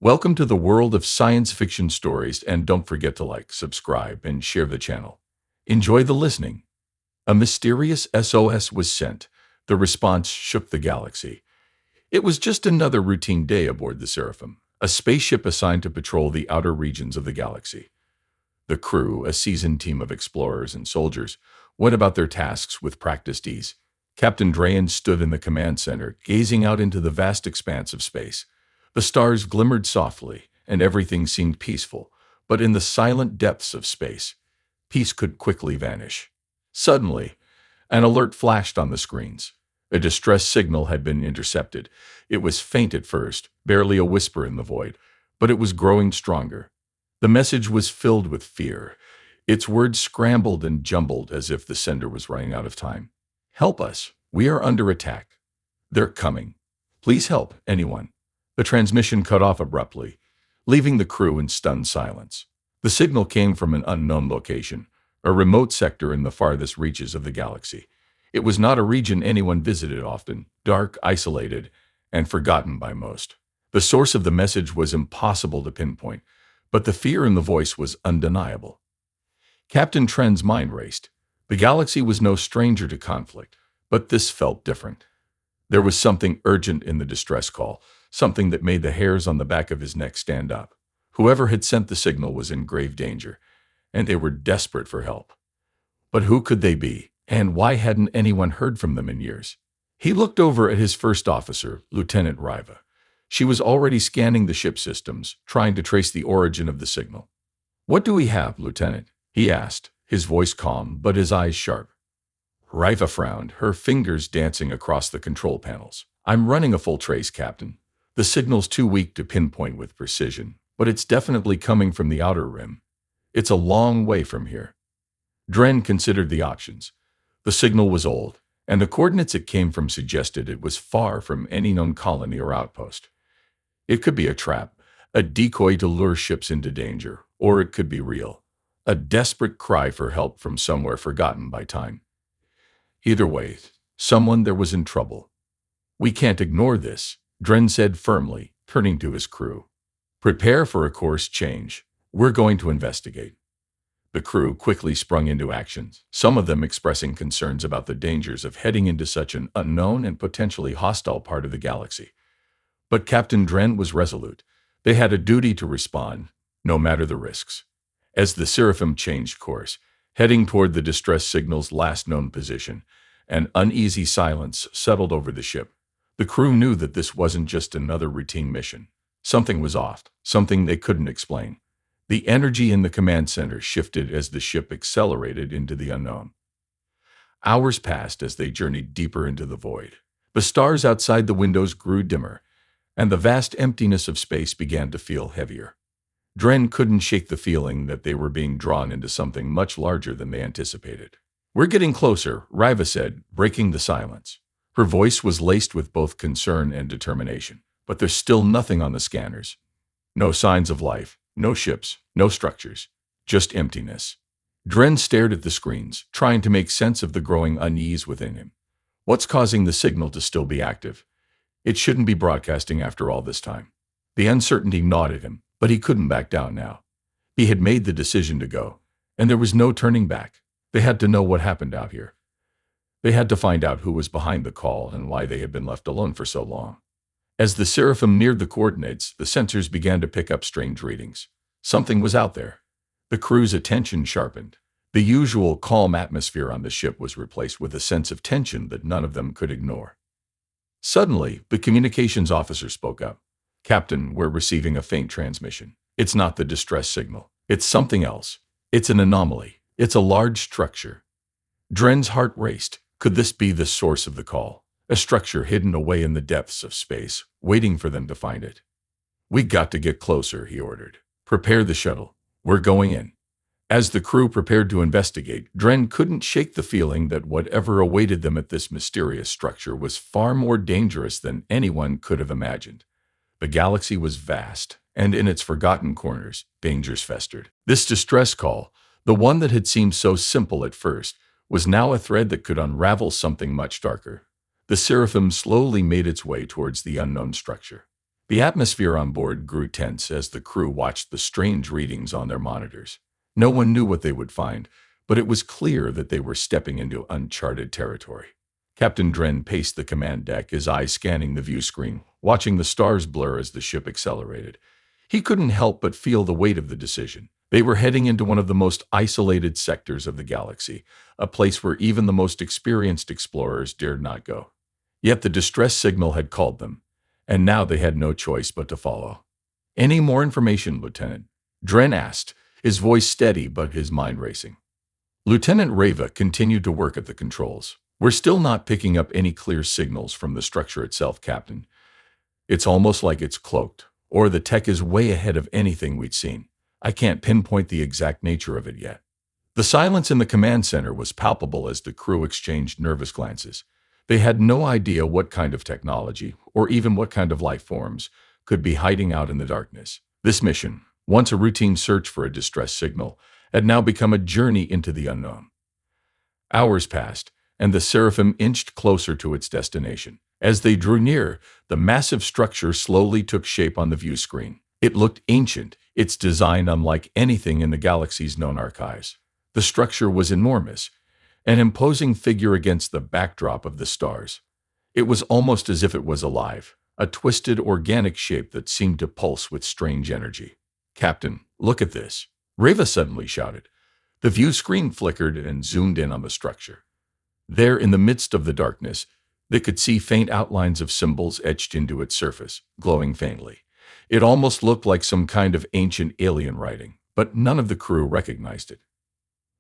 Welcome to the world of science fiction stories, and don't forget to like, subscribe, and share the channel. Enjoy the listening. A mysterious SOS was sent. The response shook the galaxy. It was just another routine day aboard the Seraphim, a spaceship assigned to patrol the outer regions of the galaxy. The crew, a seasoned team of explorers and soldiers, went about their tasks with practiced ease. Captain Drayan stood in the command center, gazing out into the vast expanse of space. The stars glimmered softly, and everything seemed peaceful, but in the silent depths of space, peace could quickly vanish. Suddenly, an alert flashed on the screens. A distress signal had been intercepted. It was faint at first, barely a whisper in the void, but it was growing stronger. The message was filled with fear. Its words scrambled and jumbled as if the sender was running out of time. "Help us. We are under attack. They're coming. Please help, anyone." The transmission cut off abruptly, leaving the crew in stunned silence. The signal came from an unknown location, a remote sector in the farthest reaches of the galaxy. It was not a region anyone visited often, dark, isolated, and forgotten by most. The source of the message was impossible to pinpoint, but the fear in the voice was undeniable. Captain Tren's mind raced. The galaxy was no stranger to conflict, but this felt different. There was something urgent in the distress call, something that made the hairs on the back of his neck stand up. Whoever had sent the signal was in grave danger, and they were desperate for help. But who could they be, and why hadn't anyone heard from them in years? He looked over at his first officer, Lieutenant Riva. She was already scanning the ship systems, trying to trace the origin of the signal. "What do we have, Lieutenant?" he asked, his voice calm, but his eyes sharp. Riva frowned, her fingers dancing across the control panels. "I'm running a full trace, Captain. The signal's too weak to pinpoint with precision, but it's definitely coming from the outer rim. It's a long way from here." Dren considered the options. The signal was old, and the coordinates it came from suggested it was far from any known colony or outpost. It could be a trap, a decoy to lure ships into danger, or it could be real, a desperate cry for help from somewhere forgotten by time. Either way, someone there was in trouble. "We can't ignore this," Dren said firmly, turning to his crew. "Prepare for a course change. We're going to investigate." The crew quickly sprung into action, some of them expressing concerns about the dangers of heading into such an unknown and potentially hostile part of the galaxy. But Captain Dren was resolute. They had a duty to respond, no matter the risks. As the Seraphim changed course, heading toward the distress signal's last known position, an uneasy silence settled over the ship. The crew knew that this wasn't just another routine mission. Something was off, something they couldn't explain. The energy in the command center shifted as the ship accelerated into the unknown. Hours passed as they journeyed deeper into the void. The stars outside the windows grew dimmer, and the vast emptiness of space began to feel heavier. Dren couldn't shake the feeling that they were being drawn into something much larger than they anticipated. "We're getting closer," Riva said, breaking the silence. Her voice was laced with both concern and determination. "But there's still nothing on the scanners. No signs of life, no ships, no structures, just emptiness." Dren stared at the screens, trying to make sense of the growing unease within him. What's causing the signal to still be active? It shouldn't be broadcasting after all this time. The uncertainty gnawed at him, but he couldn't back down now. He had made the decision to go, and there was no turning back. They had to know what happened out here. They had to find out who was behind the call and why they had been left alone for so long. As the Seraphim neared the coordinates, the sensors began to pick up strange readings. Something was out there. The crew's attention sharpened. The usual calm atmosphere on the ship was replaced with a sense of tension that none of them could ignore. Suddenly, the communications officer spoke up. "Captain, we're receiving a faint transmission. It's not the distress signal. It's something else. It's an anomaly. It's a large structure." Dren's heart raced. Could this be the source of the call? A structure hidden away in the depths of space, waiting for them to find it. "We got to get closer," he ordered. "Prepare the shuttle. We're going in." As the crew prepared to investigate, Dren couldn't shake the feeling that whatever awaited them at this mysterious structure was far more dangerous than anyone could have imagined. The galaxy was vast, and in its forgotten corners, dangers festered. This distress call, the one that had seemed so simple at first, was now a thread that could unravel something much darker. The Seraphim slowly made its way towards the unknown structure. The atmosphere on board grew tense as the crew watched the strange readings on their monitors. No one knew what they would find, but it was clear that they were stepping into uncharted territory. Captain Dren paced the command deck, his eyes scanning the view screen, watching the stars blur as the ship accelerated. He couldn't help but feel the weight of the decision. They were heading into one of the most isolated sectors of the galaxy, a place where even the most experienced explorers dared not go. Yet the distress signal had called them, and now they had no choice but to follow. "Any more information, Lieutenant?" Dren asked, his voice steady but his mind racing. Lieutenant Reva continued to work at the controls. "We're still not picking up any clear signals from the structure itself, Captain. It's almost like it's cloaked, or the tech is way ahead of anything we'd seen. I can't pinpoint the exact nature of it yet." The silence in the command center was palpable as the crew exchanged nervous glances. They had no idea what kind of technology, or even what kind of life forms, could be hiding out in the darkness. This mission, once a routine search for a distress signal, had now become a journey into the unknown. Hours passed, and the Seraphim inched closer to its destination. As they drew near, the massive structure slowly took shape on the view screen. It looked ancient, its design unlike anything in the galaxy's known archives. The structure was enormous, an imposing figure against the backdrop of the stars. It was almost as if it was alive, a twisted, organic shape that seemed to pulse with strange energy. "Captain, look at this!" Reva suddenly shouted. The view screen flickered and zoomed in on the structure. There, in the midst of the darkness, they could see faint outlines of symbols etched into its surface, glowing faintly. It almost looked like some kind of ancient alien writing, but none of the crew recognized it.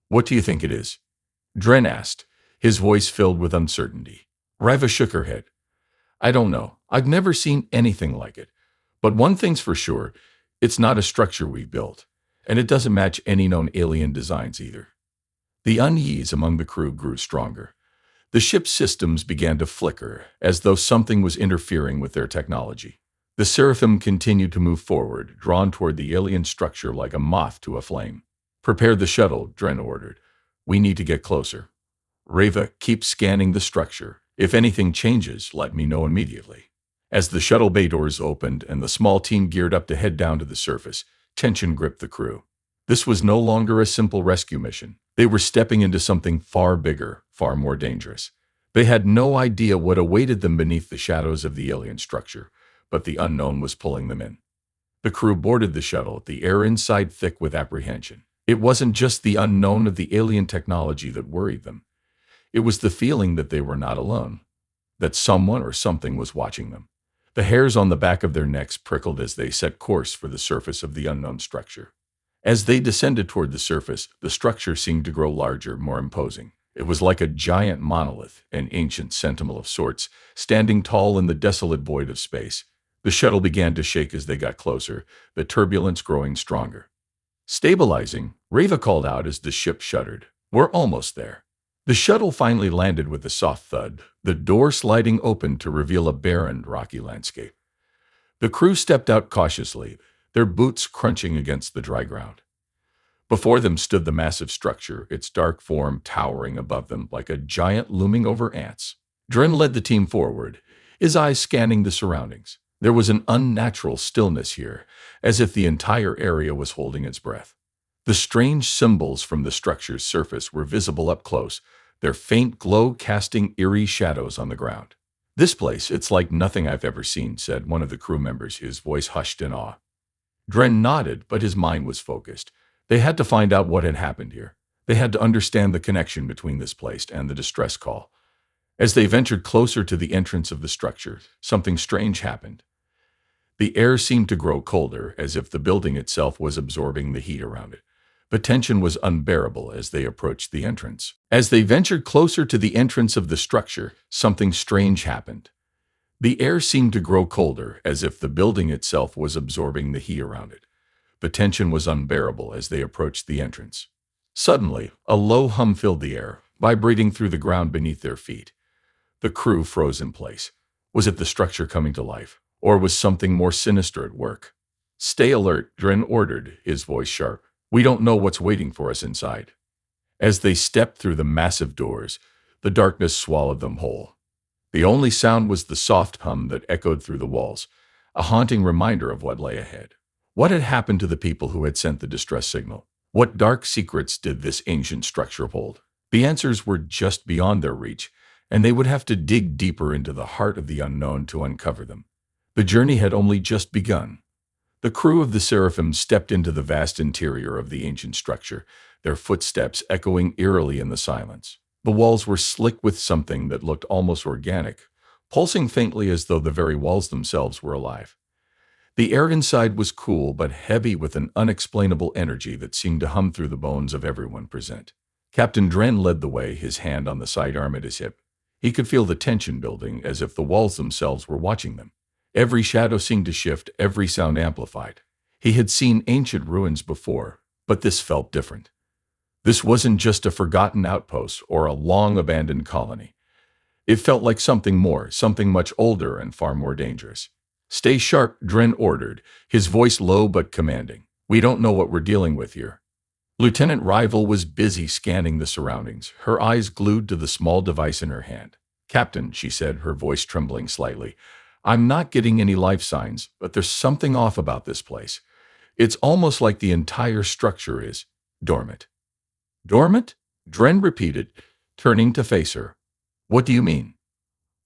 "What do you think it is?" Dren asked, his voice filled with uncertainty. Reva shook her head. "I don't know. I've never seen anything like it. But one thing's for sure, it's not a structure we've built, and it doesn't match any known alien designs either." The unease among the crew grew stronger. The ship's systems began to flicker, as though something was interfering with their technology. The Seraphim continued to move forward, drawn toward the alien structure like a moth to a flame. "Prepare the shuttle," Dren ordered. "We need to get closer. Reva, keep scanning the structure. If anything changes, let me know immediately." As the shuttle bay doors opened and the small team geared up to head down to the surface, tension gripped the crew. This was no longer a simple rescue mission. They were stepping into something far bigger, far more dangerous. They had no idea what awaited them beneath the shadows of the alien structure, but the unknown was pulling them in. The crew boarded the shuttle, the air inside thick with apprehension. It wasn't just the unknown of the alien technology that worried them. It was the feeling that they were not alone, that someone or something was watching them. The hairs on the back of their necks prickled as they set course for the surface of the unknown structure. As they descended toward the surface, the structure seemed to grow larger, more imposing. It was like a giant monolith, an ancient sentinel of sorts, standing tall in the desolate void of space. The shuttle began to shake as they got closer, the turbulence growing stronger. "Stabilizing," Reva called out as the ship shuddered. "We're almost there." The shuttle finally landed with a soft thud, the door sliding open to reveal a barren, rocky landscape. The crew stepped out cautiously, their boots crunching against the dry ground. Before them stood the massive structure, its dark form towering above them like a giant looming over ants. Dren led the team forward, his eyes scanning the surroundings. There was an unnatural stillness here, as if the entire area was holding its breath. The strange symbols from the structure's surface were visible up close, their faint glow casting eerie shadows on the ground. "This place, it's like nothing I've ever seen," said one of the crew members, his voice hushed in awe. Dren nodded, but his mind was focused. They had to find out what had happened here. They had to understand the connection between this place and the distress call. As they ventured closer to the entrance of the structure, something strange happened. The air seemed to grow colder, as if the building itself was absorbing the heat around it. The tension was unbearable as they approached the entrance. As they ventured closer to the entrance of the structure, something strange happened. The air seemed to grow colder, as if the building itself was absorbing the heat around it. The tension was unbearable as they approached the entrance. Suddenly, a low hum filled the air, vibrating through the ground beneath their feet. The crew froze in place. Was it the structure coming to life, or was something more sinister at work? "Stay alert," Dren ordered, his voice sharp. "We don't know what's waiting for us inside." As they stepped through the massive doors, the darkness swallowed them whole. The only sound was the soft hum that echoed through the walls, a haunting reminder of what lay ahead. What had happened to the people who had sent the distress signal? What dark secrets did this ancient structure hold? The answers were just beyond their reach, and they would have to dig deeper into the heart of the unknown to uncover them. The journey had only just begun. The crew of the Seraphim stepped into the vast interior of the ancient structure, their footsteps echoing eerily in the silence. The walls were slick with something that looked almost organic, pulsing faintly as though the very walls themselves were alive. The air inside was cool but heavy with an unexplainable energy that seemed to hum through the bones of everyone present. Captain Dren led the way, his hand on the sidearm at his hip. He could feel the tension building, as if the walls themselves were watching them. Every shadow seemed to shift, every sound amplified. He had seen ancient ruins before, but this felt different. This wasn't just a forgotten outpost or a long-abandoned colony. It felt like something more, something much older and far more dangerous. "Stay sharp," Dren ordered, his voice low but commanding. "We don't know what we're dealing with here." Lieutenant Rival was busy scanning the surroundings, her eyes glued to the small device in her hand. "Captain," she said, her voice trembling slightly, "I'm not getting any life signs, but there's something off about this place. It's almost like the entire structure is dormant." "Dormant?" Dren repeated, turning to face her. "What do you mean?"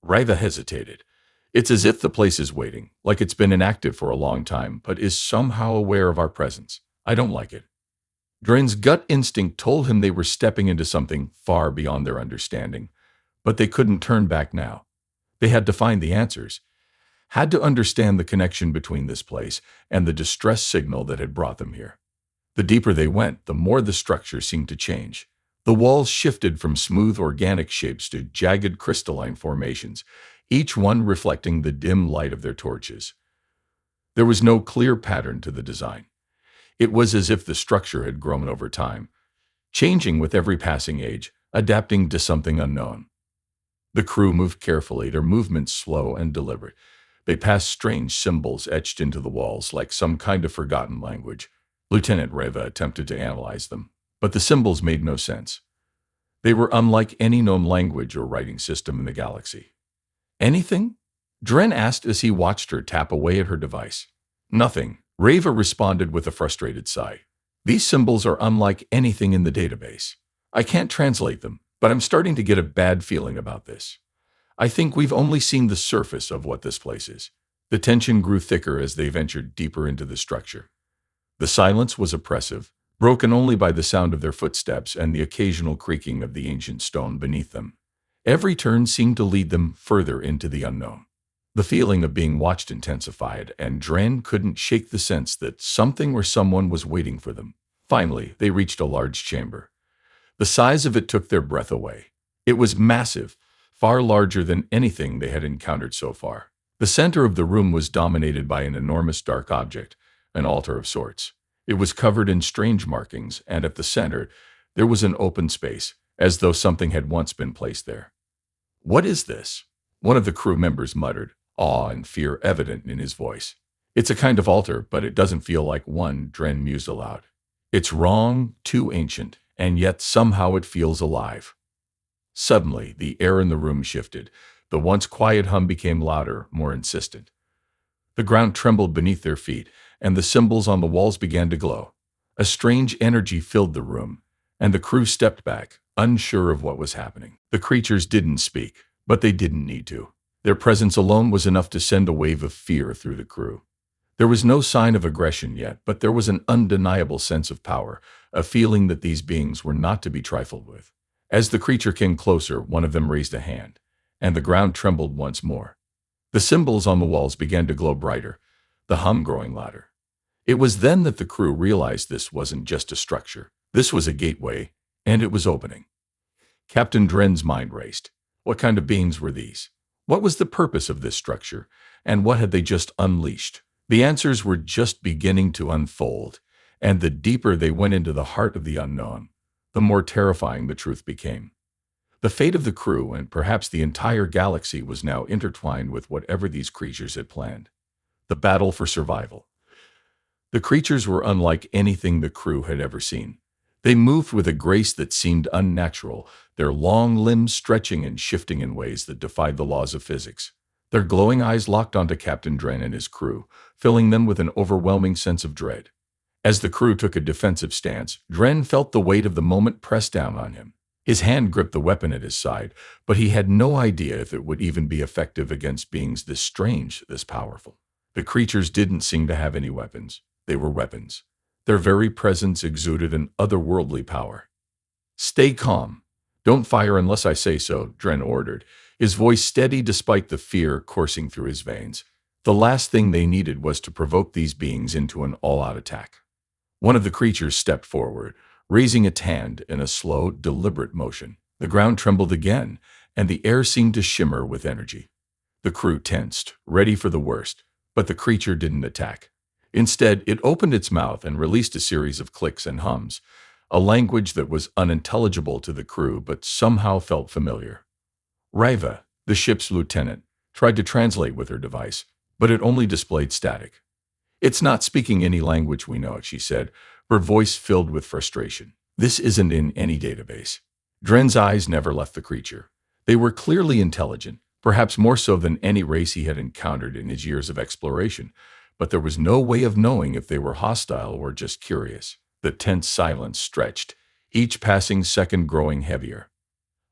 Riva hesitated. "It's as if the place is waiting, like it's been inactive for a long time, but is somehow aware of our presence. I don't like it." Dren's gut instinct told him they were stepping into something far beyond their understanding, but they couldn't turn back now. They had to find the answers, had to understand the connection between this place and the distress signal that had brought them here. The deeper they went, the more the structure seemed to change. The walls shifted from smooth organic shapes to jagged crystalline formations, each one reflecting the dim light of their torches. There was no clear pattern to the design. It was as if the structure had grown over time, changing with every passing age, adapting to something unknown. The crew moved carefully, their movements slow and deliberate. They passed strange symbols etched into the walls, like some kind of forgotten language. Lieutenant Reva attempted to analyze them, but the symbols made no sense. They were unlike any known language or writing system in the galaxy. "Anything?" Dren asked as he watched her tap away at her device. "Nothing," Reva responded with a frustrated sigh. "These symbols are unlike anything in the database. I can't translate them, but I'm starting to get a bad feeling about this. I think we've only seen the surface of what this place is." The tension grew thicker as they ventured deeper into the structure. The silence was oppressive, broken only by the sound of their footsteps and the occasional creaking of the ancient stone beneath them. Every turn seemed to lead them further into the unknown. The feeling of being watched intensified, and Dren couldn't shake the sense that something or someone was waiting for them. Finally, they reached a large chamber. The size of it took their breath away. It was massive, far larger than anything they had encountered so far. The center of the room was dominated by an enormous dark object, an altar of sorts. It was covered in strange markings, and at the center, there was an open space, as though something had once been placed there. "What is this?" one of the crew members muttered, awe and fear evident in his voice. "It's a kind of altar, but it doesn't feel like one," Dren mused aloud. "It's wrong, too ancient, and yet somehow it feels alive." Suddenly, the air in the room shifted. The once quiet hum became louder, more insistent. The ground trembled beneath their feet, and the symbols on the walls began to glow. A strange energy filled the room, and the crew stepped back, unsure of what was happening. The creatures didn't speak, but they didn't need to. Their presence alone was enough to send a wave of fear through the crew. There was no sign of aggression yet, but there was an undeniable sense of power, a feeling that these beings were not to be trifled with. As the creature came closer, one of them raised a hand, and the ground trembled once more. The symbols on the walls began to glow brighter, the hum growing louder. It was then that the crew realized this wasn't just a structure. This was a gateway, and it was opening. Captain Dren's mind raced. What kind of beings were these? What was the purpose of this structure, and what had they just unleashed? The answers were just beginning to unfold, and the deeper they went into the heart of the unknown, the more terrifying the truth became. The fate of the crew, and perhaps the entire galaxy, was now intertwined with whatever these creatures had planned. The battle for survival. The creatures were unlike anything the crew had ever seen. They moved with a grace that seemed unnatural, their long limbs stretching and shifting in ways that defied the laws of physics. Their glowing eyes locked onto Captain Dren and his crew, filling them with an overwhelming sense of dread. As the crew took a defensive stance, Dren felt the weight of the moment press down on him. His hand gripped the weapon at his side, but he had no idea if it would even be effective against beings this strange, this powerful. The creatures didn't seem to have any weapons. They were weapons. Their very presence exuded an otherworldly power. "Stay calm. Don't fire unless I say so," Dren ordered, his voice steady despite the fear coursing through his veins. The last thing they needed was to provoke these beings into an all-out attack. One of the creatures stepped forward, raising its hand in a slow, deliberate motion. The ground trembled again, and the air seemed to shimmer with energy. The crew tensed, ready for the worst, but the creature didn't attack. Instead, it opened its mouth and released a series of clicks and hums, a language that was unintelligible to the crew but somehow felt familiar. Riva, the ship's lieutenant, tried to translate with her device, but it only displayed static. "It's not speaking any language we know," she said, her voice filled with frustration. "This isn't in any database." Dren's eyes never left the creature. They were clearly intelligent, perhaps more so than any race he had encountered in his years of exploration, but there was no way of knowing if they were hostile or just curious. The tense silence stretched, each passing second growing heavier.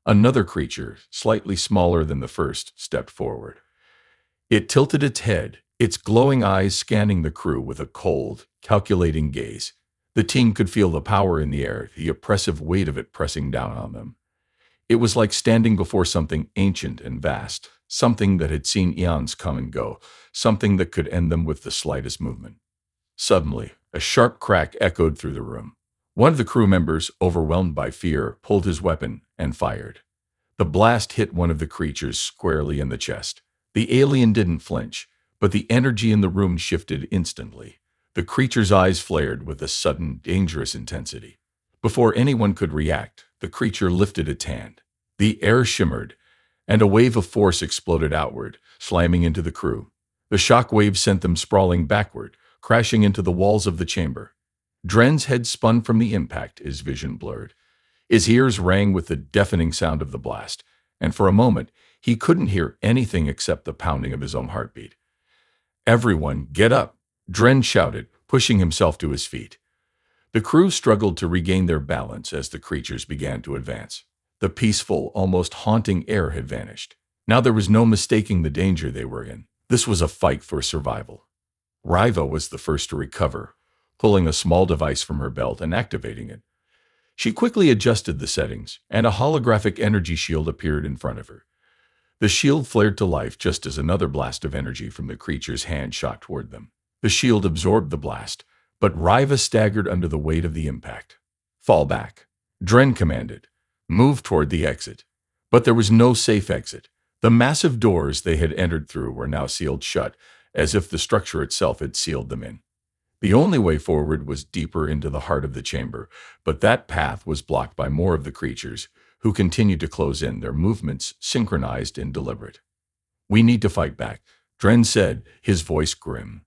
Another creature, slightly smaller than the first, stepped forward. It tilted its head, its glowing eyes scanning the crew with a cold, calculating gaze. The team could feel the power in the air, the oppressive weight of it pressing down on them. It was like standing before something ancient and vast, something that had seen eons come and go, something that could end them with the slightest movement. Suddenly, a sharp crack echoed through the room. One of the crew members, overwhelmed by fear, pulled his weapon and fired. The blast hit one of the creatures squarely in the chest. The alien didn't flinch, but the energy in the room shifted instantly. The creature's eyes flared with a sudden, dangerous intensity. Before anyone could react, the creature lifted its hand. The air shimmered, and a wave of force exploded outward, slamming into the crew. The shockwaves sent them sprawling backward, crashing into the walls of the chamber. Dren's head spun from the impact, his vision blurred. His ears rang with the deafening sound of the blast, and for a moment, he couldn't hear anything except the pounding of his own heartbeat. "Everyone, get up!" Dren shouted, pushing himself to his feet. The crew struggled to regain their balance as the creatures began to advance. The peaceful, almost haunting air had vanished. Now there was no mistaking the danger they were in. This was a fight for survival. Riva was the first to recover, pulling a small device from her belt and activating it. She quickly adjusted the settings, and a holographic energy shield appeared in front of her. The shield flared to life just as another blast of energy from the creature's hand shot toward them. The shield absorbed the blast, but Riva staggered under the weight of the impact. "Fall back," Dren commanded. "Move toward the exit." But there was no safe exit. The massive doors they had entered through were now sealed shut, as if the structure itself had sealed them in. The only way forward was deeper into the heart of the chamber, but that path was blocked by more of the creatures, who continued to close in, their movements synchronized and deliberate. "We need to fight back," Dren said, his voice grim.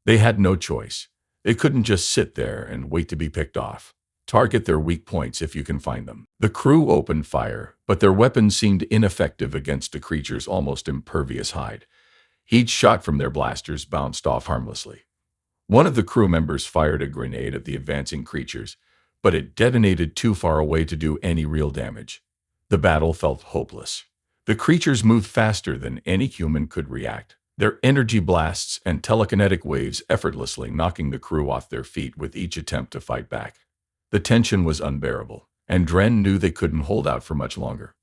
They had no choice. They couldn't just sit there and wait to be picked off. Target their weak points if you can find them. The crew opened fire, but their weapons seemed ineffective against the creature's almost impervious hide. Each shot from their blasters bounced off harmlessly. One of the crew members fired a grenade at the advancing creatures, but it detonated too far away to do any real damage. The battle felt hopeless. The creatures moved faster than any human could react, their energy blasts and telekinetic waves effortlessly knocking the crew off their feet with each attempt to fight back. The tension was unbearable, and Dren knew they couldn't hold out for much longer.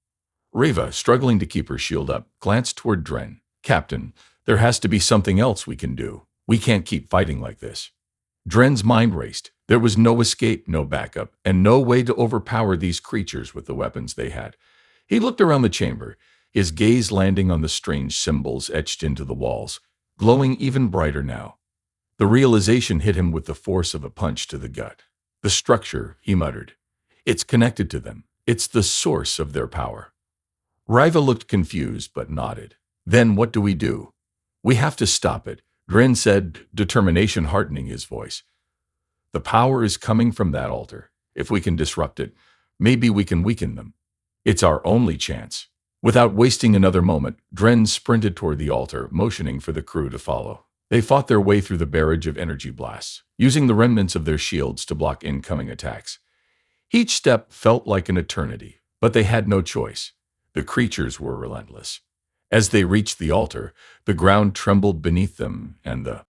Riva, struggling to keep her shield up, glanced toward Dren. "Captain, there has to be something else we can do. We can't keep fighting like this." Dren's mind raced. There was no escape, no backup, and no way to overpower these creatures with the weapons they had. He looked around the chamber, his gaze landing on the strange symbols etched into the walls, glowing even brighter now. The realization hit him with the force of a punch to the gut. "The structure," he muttered. "It's connected to them. It's the source of their power." Riva looked confused but nodded. "Then what do we do?" "We have to stop it," Dren said, determination heartening his voice. "The power is coming from that altar. If we can disrupt it, maybe we can weaken them. It's our only chance." Without wasting another moment, Dren sprinted toward the altar, motioning for the crew to follow. They fought their way through the barrage of energy blasts, using the remnants of their shields to block incoming attacks. Each step felt like an eternity, but they had no choice. The creatures were relentless. As they reached the altar, the ground trembled beneath them, and the